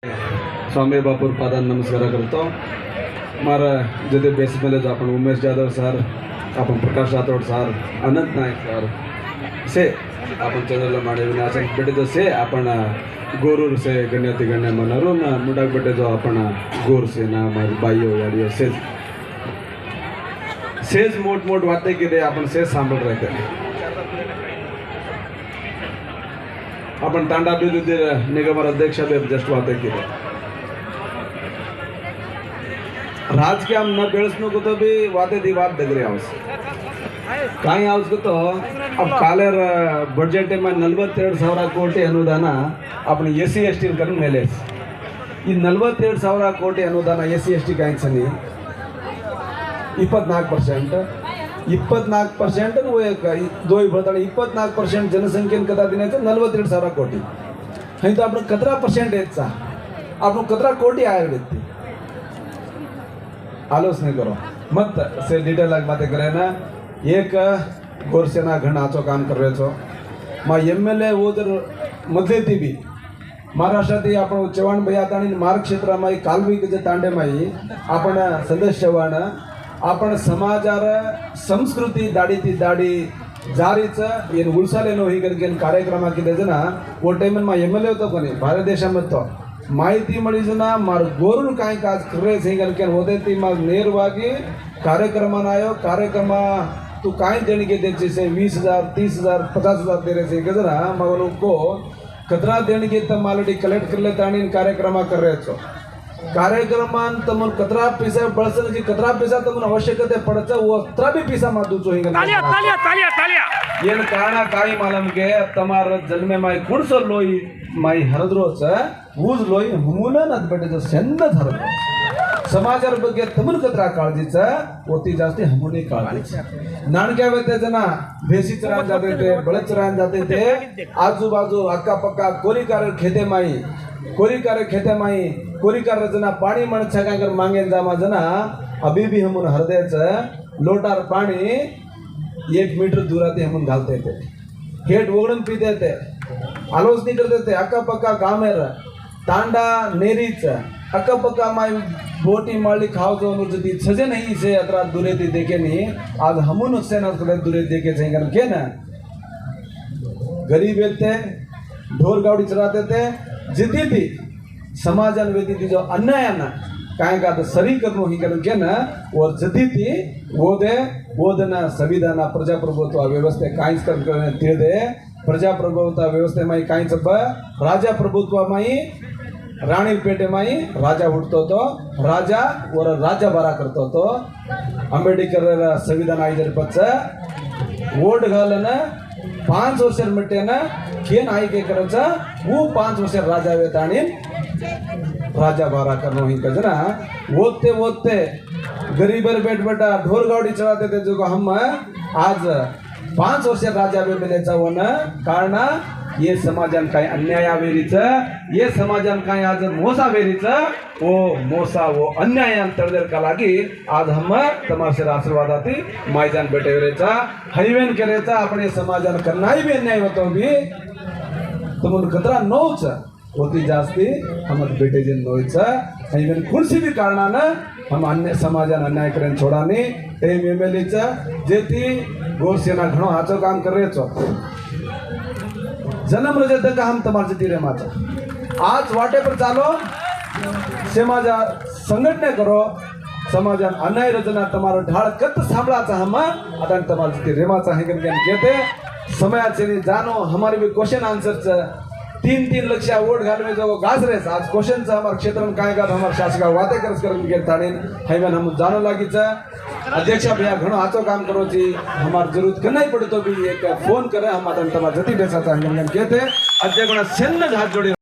स्वामी बापूर पादांना नमस्कार करतो. मारा जते बेस ಮೇಲೆ आपण उमेश जाधव सर, आपण प्रकाश राठोड सर, अनंत नाईक सर से आपण चंद्रला माडे विनाशन बेटे से आपण गोरूर से गण्यति गण्य मनरू ना मुडाक बेटे जो आपण गोर से ना बाईयो याडियो सेज मोठ मोठ वाटते की रे आपण सेज सांभाळ राहते. आपण तांडा अभिवृद्धी निगम अध्यक्ष जस्ट वाते की राजकीय हम न बेळसनो को तो भी वाते दी बात दगरे आवस काई आवस को तो अब कालेर बजट में 42,000 ಕೋಟಿ ಅನುದಾನ आपण एसी एसटी करून मेलेस ಈ 42,000 ಕೋಟಿ ಅನುದಾನ एसी एसटी ಕಾಯಿಸನಿ 24% 24% वो एक दो बळताळे 24% जनसंख्येन कदा दिनाचं 42,000 ಕೋಟಿ हे तो आपण 17% यायचा आपण 17 ಕೋಟಿ आयुर्वेद आलोचना करो मत से डिटेल आग बातें करे ना. एक गोरसेना घण आचो काम कर रहे छो मा एमएलए उधर मधले ती भी महाराष्ट्रात आपण चव्हाण भैया आणि मार्ग क्षेत्रामाई कालवी जे तांडे माई आपण सदस्य वाण आपण समाजार संस्कृती दाडी ती दाडी जारीच ಏನು ಉಳ್ಸಾಲೇನೋ ಹೀಗೆ ಕಾರ್ಯಕ್ರಮ ಹಾಕಿದೆ ಜನ ಓ ಟೈಮಲ್ಲಿ ಮಾ एमएलए होतो कोणी भारत देशामध्ये माहिती मळीजना मार गोरून काय काज करे सिंगल होते ती मग नेरवागी कार्यक्रमानायो कार्यक्रम तू काय देणगे द्यायचे से 20,000 30,000 50,000 दे रहे से जरा मग उनको कतरा देणगे त मालडी कलेक्ट करले ताणी कार्यक्रम कर रहे छो कार्यक्रमान तमन कतरा पैसा ಬಳಸನ जी कतरा पैसा तमन आवश्यकते पडचा ओत्रा भी पैसा मादू छो हिंग तालिया तालिया तालिया तालिया येन कारण काय मालमगे तमार जन्मे माई कुणसो लोई माई हरद्रोच ऊज लोई हुमुन नद बेटे सेंद हरद समाजार ಬಗ್ಗೆ तमन कतरा काळजीचा ओती जास्ती हमुनी काळजी नाणक्या वेते जना भेसीचरान जाते ते बळचरान जाते ते आजूबाजू अक्का पक्का कोरीकार खेते माई कोरीकार जना पाणी मणछा कांगर मांगेन जामा जना अभी भी हमन हृदयच लोटार पाणी 1 मीटर दूराते हमन घालते थे हेट ओगडन पीते थे आलोचनी करते थे अक्का पक्का गामेर तांडा नेरीच अक्का पक्का माई बोटी माली खाओ जो अनुजती सजे नहीं से अतरा दूरे दी देखे नहीं आज हमन उससे ना दूरे देखे चाहिए के ना गरीब थे ढोर गाड़ी चलाते थे जितनी थी समाजन वेदी थी जो अन्याय ना काय का तो सरी करनो ही के ना और जितनी थी वो देना संविधान प्रजाप्रभुत्व व्यवस्था काहीच करने तिळदे प्रजाप्रभुत्व व्यवस्थे माई काहीच राजा प्रभुत्व माई राणी पेटे माई राजा उठतो तो राजा और राजा बारा करतो तो अंबेडकर संविधान आयदर पच्च वोट घालन 5 वर्ष मट्टेन केन आयके करायचा वो 5 वर्ष राजा वेत आणि राजा बारा करनो ही कजना ओते गरीबर बेट बेटा ढोर गाड़ी चलाते थे जो हम आज 5 वर्ष राजा वे मिलेचा वन कारण ये समाजन काय अन्याय वेरीच ये समाजन काय आज मोसा वेरीच वो मोसा वो अन्याय तळदेर का लागी आज हम तमाशे आशीर्वाद आती मायजान बेटे वेरेचा हईवेन केरेचा आपण ये समाजन करनाई भी अन्याय होतो भी तुमन कतरा नोच होती जास्ती हम बेटे जिन नोच हईवेन कुणसी भी कारणानं हम अन्य समाजन अन्याय करेन छोडानी टेम एमएलएचा जेती गोरसेना घणो हाचो काम कर रहे छो जन्म रजत का हम तमार तीरे माता आज वाटे पर चालो समाजा संघटने करो समाजान अन्याय रचना तमारो ढाळ कत सांभाळाचा हम आता तमार ती रेमाचा हे कहते समयाचे जानो हमारे भी क्वेश्चन आंसर 3 लक्ष वोट घालवे जो गाजरेस आज क्वेश्चन चा हमार क्षेत्र में काय का हमार शासक वाते करस करन के ताणे हैवन हम जानो लागी छ अध्यक्ष भैया घणो आचो काम करो छी हमार जरूरत कनाई पड़तो भी एक फोन करे हम आता तमार जति बेसा ता कहते अध्यक्ष सेन्न हाथ जोड़ी